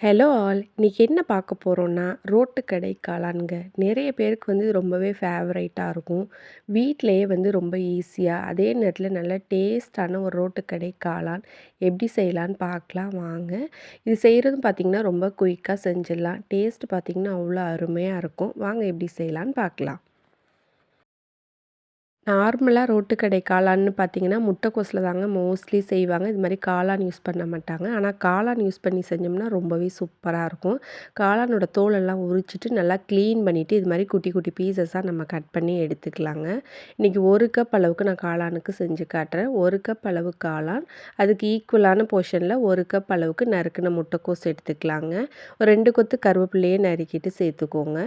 Hello all! இன்னைக்கு என்ன பார்க்க போறோம்னா, ரோட்டு கடை காளான்ங்க. நெறைய பேருக்கு வந்து இது ரொம்பவே ஃபேவரைட்டா இருக்கும். வீட்லயே வந்து ரொம்ப ஈஸியா, அதே நேரத்தில நல்ல டேஸ்ட்டான ஒரு ரோட்டு கடை காளான் எப்படி செய்யலான்னு பார்க்கலாம் வாங்க. இது செய்றதும் பார்த்தீங்கன்னா, ரொம்ப குயிக்கா செஞ்சிடலாம். டேஸ்ட் பார்த்தீங்கன்னா, அவ்வளோ அருமையா இருக்கும். வாங்க எப்படி செய்யலான்னு பார்க்கலாம். நார்மலா ரோட்டு கடை காளான்னு பார்த்தீங்கன்னா, முட்டைக்கோஸ்ல தாங்க மோஸ்ட்லி செய்வாங்க. இது மாரி காளான் யூஸ் பண்ண மாட்டாங்க. ஆனா காளான் யூஸ் பண்ணி செஞ்சோம்னா ரொம்பவே சூப்பரா இருக்கும். காளானோட தோலெல்லாம் உரிச்சுட்டு நல்லா க்ளீன் பண்ணிட்டு, இது மாரி குட்டி குட்டி பீசஸா நம்ம கட் பண்ணி எடுத்துக்கலாங்க. இன்னைக்கு 1 கப் அளவுக்கு நான் காளானுக்கு செஞ்சு காட்டுறேன். 1 கப் அளவு காளான், அதுக்கு ஈக்குவலான போர்ஷன்ல 1 கப் அளவுக்கு நறுக்குன முட்டைக்கோஸ் எடுத்துக்கலாங்க. ஒரு 2 கொத்து கருவேப்பிலைய நறுக்கிட்டு சேர்த்துக்கோங்க.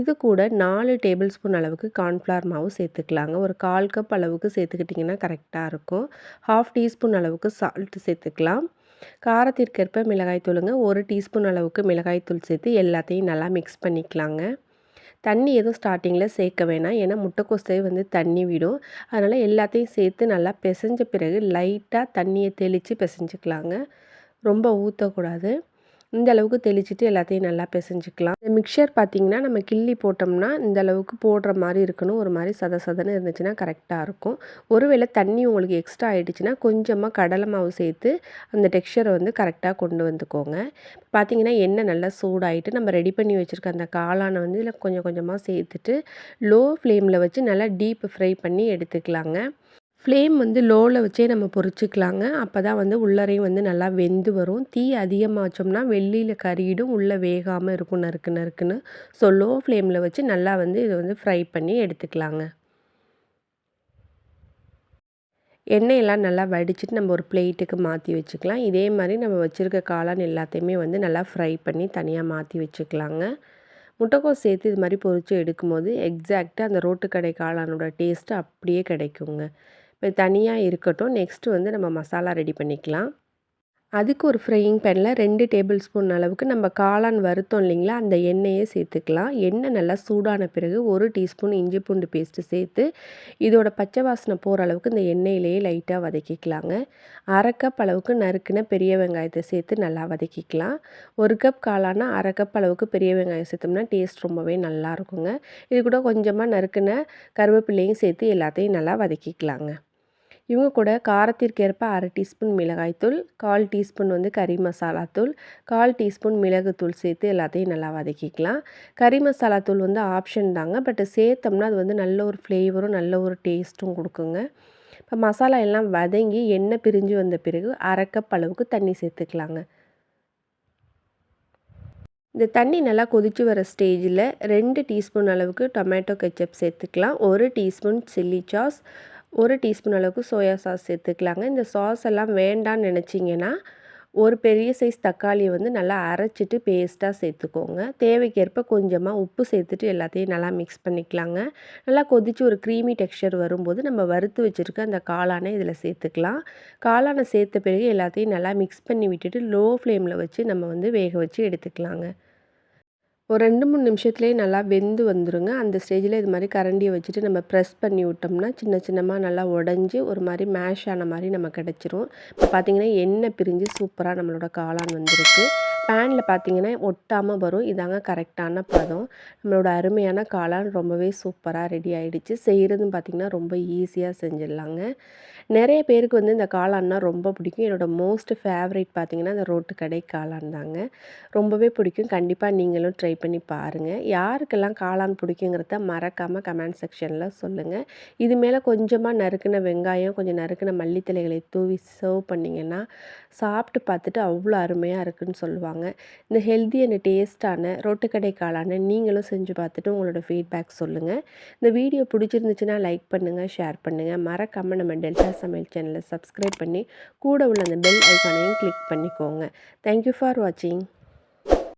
இது கூட 4 டேபிள் ஸ்பூன் அளவுக்கு கார்ன்ஃப்ளவர் மாவு சேர்த்துக்கலாங்க. ஒரு 1/4 கப் அளவுக்கு சேர்த்துக்கிட்டிங்கன்னா கரெக்டாக இருக்கும். 1/2 டீஸ்பூன் அளவுக்கு சால்ட் சேர்த்துக்கலாம். காரத்திற்கேற்ப மிளகாய் தூளுங்க. 1 டீஸ்பூன் அளவுக்கு மிளகாய் தூள் சேர்த்து எல்லாத்தையும் நல்லா மிக்ஸ் பண்ணிக்கலாங்க. தண்ணி எதுவும் ஸ்டார்ட்டிங்கில் சேர்க்க வேணாம். ஏன்னா முட்டைக்கோஸே வந்து தண்ணி விடும். அதனால் எல்லாத்தையும் சேர்த்து நல்லா பெசஞ்ச பிறகு லைட்டாக தண்ணியை தெளித்து பெசஞ்சுக்கலாங்க. ரொம்ப ஊற்றக்கூடாது. இந்த அளவுக்கு தெளிச்சுட்டு எல்லாத்தையும் நல்லா பெசஞ்சுக்கலாம். இந்த மிக்சர் பார்த்தீங்கன்னா, நம்ம கிள்ளி போட்டோம்னா, இந்த அளவுக்கு போடுற மாரி இருக்கணும். ஒரு மாரி சத சதன்னு இருந்துச்சுன்னா கரெக்டாக இருக்கும். ஒருவேளை தண்ணி உங்களுக்கு எக்ஸ்ட்ரா ஆயிடுச்சுன்னா, கொஞ்சமா கடலை மாவு சேர்த்து அந்த டெக்ஸ்சரை வந்து கரெக்டாக கொண்டு வந்துக்கோங்க. பார்த்தீங்கன்னா, எண்ணெய் நல்லா சூடாயிட்டு நம்ம ரெடி பண்ணி வச்சுருக்க அந்த காளான வந்து இதில கொஞ்சம் கொஞ்சமா சேர்த்துட்டு, லோ ஃப்ளேமில வச்சு நல்லா டீப் ஃப்ரை பண்ணி எடுத்துக்கலாங்க. ஃப்ளேம் வந்து லோவில் வச்சே நம்ம பொரிச்சுக்கலாங்க. அப்போ தான் வந்து உள்ளறையும் வந்து நல்லா வெந்து வரும். தீ அதிகமாக வச்சோம்னா வெளியில் கறியிடும், உள்ளே வேகாமல் இருக்கும் நறுக்கு நறுக்குன்னு. ஸோ லோ ஃப்ளேமில் வச்சு நல்லா வந்து இதை வந்து ஃப்ரை பண்ணி எடுத்துக்கலாங்க. எண்ணெயெல்லாம் நல்லா வடிச்சிட்டு நம்ம ஒரு பிளேட்டுக்கு மாற்றி வச்சுக்கலாம். இதே மாதிரி நம்ம வச்சுருக்க காளான் எல்லாத்தையுமே வந்து நல்லா ஃப்ரை பண்ணி தனியாக மாற்றி வச்சுக்கலாங்க. முட்டைக்கோஸ் சேர்த்து இது மாதிரி பொரித்து எடுக்கும்போது எக்ஸாக்டாக அந்த ரோட்டு கடை காளானோட டேஸ்ட்டு அப்படியே கிடைக்குங்க. இப்போ தனியாக இருக்கட்டும். நெக்ஸ்ட்டு வந்து நம்ம மசாலா ரெடி பண்ணிக்கலாம். அதுக்கு ஒரு ஃப்ரையிங் பேனில் 2 டேபிள் ஸ்பூன் அளவுக்கு நம்ம காளான் வறுத்தோம் இல்லைங்களா, அந்த எண்ணெயே சேர்த்துக்கலாம். எண்ணெய் நல்லா சூடான பிறகு 1 டீஸ்பூன் இஞ்சி பூண்டு பேஸ்ட்டு சேர்த்து இதோட பச்சை வாசனை போகிற அளவுக்கு இந்த எண்ணெயிலேயே லைட்டாக வதக்கிக்கலாங்க. 1/2 கப் அளவுக்கு நறுக்குன பெரிய வெங்காயத்தை சேர்த்து நல்லா வதக்கிக்கலாம். 1 கப் காளானா 1/2 கப் அளவுக்கு பெரிய வெங்காயம் சேர்த்தோம்னா டேஸ்ட் ரொம்பவே நல்லா இருக்குங்க. இது கூட கொஞ்சமாக நறுக்குன கருவேப்பிலையும் சேர்த்து எல்லாத்தையும் நல்லா வதக்கிக்கலாங்க. இவங்க கூட காரத்திற்கேற்ப 1/2 டீஸ்பூன் மிளகாய்த்தூள், 1/4 டீஸ்பூன் வந்து கறி மசாலா தூள், 1/4 டீஸ்பூன் மிளகுத்தூள் சேர்த்து எல்லாத்தையும் நல்லா வதக்கிக்கலாம். கறி மசாலா தூள் வந்து ஆப்ஷன் தாங்க. பட் சேர்த்தோம்னா அது வந்து நல்ல ஒரு ஃப்ளேவரும், நல்ல ஒரு டேஸ்ட்டும் கொடுக்குங்க. இப்போ மசாலா எல்லாம் வதங்கி எண்ணெய் பிரிஞ்சு வந்த பிறகு 1/2 கப் அளவுக்கு தண்ணி சேர்த்துக்கலாங்க. இந்த தண்ணி நல்லா கொதிச்சு வர ஸ்டேஜில் 2 டீஸ்பூன் அளவுக்கு டொமேட்டோ கெச்சப் சேர்த்துக்கலாம். 1 டீஸ்பூன் சில்லி சாஸ், 1 டீஸ்பூன் அளவுக்கு சோயா சாஸ் சேர்த்துக்கலாங்க. இந்த சாஸ் எல்லாம் வேண்டான்னு நினச்சிங்கன்னா, ஒரு பெரிய சைஸ் தக்காளியை வந்து நல்லா அரைச்சிட்டு பேஸ்ட்டாக சேர்த்துக்கோங்க. தேவைக்கேற்ப கொஞ்சமாக உப்பு சேர்த்துட்டு எல்லாத்தையும் நல்லா மிக்ஸ் பண்ணிக்கலாங்க. நல்லா கொதித்து ஒரு க்ரீமி டெக்ஸ்சர் வரும்போது நம்ம வறுத்து வச்சுருக்க அந்த காளானை இதில் சேர்த்துக்கலாம். காளானை சேர்த்த பிறகு எல்லாத்தையும் நல்லா மிக்ஸ் பண்ணி விட்டுட்டு லோ ஃப்ளேமில் வச்சு நம்ம வந்து வேக வச்சு எடுத்துக்கலாங்க. ஒரு 2, 3 நிமிஷத்துலேயே நல்லா வெந்து வந்துருங்க. அந்த ஸ்டேஜில் இது மாரி கரண்டிய வச்சுட்டு நம்ம ப்ரெஸ் பண்ணி விட்டோம்னா, சின்ன சின்னமா நல்லா உடஞ்சி ஒரு மாரி மேஷ் ஆன மாரி நமக்கு கிடச்சிரும். இப்போ பார்த்தீங்கன்னா, எண்ணெய் பிரிஞ்சு சூப்பரா நம்மளோட காளான் வந்திருக்கு. பேனில் பார்த்தீங்கன்னா, ஒட்டாமல் வரும். இதாங்க கரெக்டான பதம். நம்மளோட அருமையான காளான் ரொம்பவே சூப்பரா ரெடி ஆயிடுச்சு. செய்கிறதும் பார்த்தீங்கன்னா, ரொம்ப ஈஸியாக செஞ்சிடலாங்க. நெறைய பேருக்கு வந்து இந்த காளான்னா ரொம்ப பிடிக்கும். என்னோட மோஸ்ட் ஃபேவரைட் பார்த்தீங்கன்னா, இந்த ரோட்டு கடை காளான் தாங்க. ரொம்பவே பிடிக்கும். கண்டிப்பா நீங்களும் ட்ரை பண்ணி பாருங்க. யாருக்கெல்லாம் காளான் பிடிக்குங்கிறத மறக்காம கமெண்ட் செக்ஷன்ல சொல்லுங்க. இது மேல கொஞ்சமா நறுக்குன வெங்காயம், கொஞ்சம் நறுக்குன மல்லி தழைகளை தூவி சர்வ் பண்ணிங்கன்னா, சாப்பிட்டு பார்த்துட்டு அவ்வளோ அருமையா இருக்குன்னு சொல்லுவாங்க. இந்த ஹெல்தி அண்ட் டேஸ்ட்டான ரோட்டுக்கடை காளான நீங்களும் செஞ்சு பார்த்துட்டு உங்களோட ஃபீட்பேக் சொல்லுங்க. இந்த வீடியோ பிடிச்சிருந்துச்சுன்னா லைக் பண்ணுங்க, ஷேர் பண்ணுங்க. மறக்காம நம்ம டெல்டா சமையல் சேனலை சப்ஸ்கிரைப் பண்ணி கூட உள்ள அந்த பெல் ஐகானையும் கிளிக் பண்ணிக்கோங்க. தேங்க் யூ ஃபார் வாட்சிங்.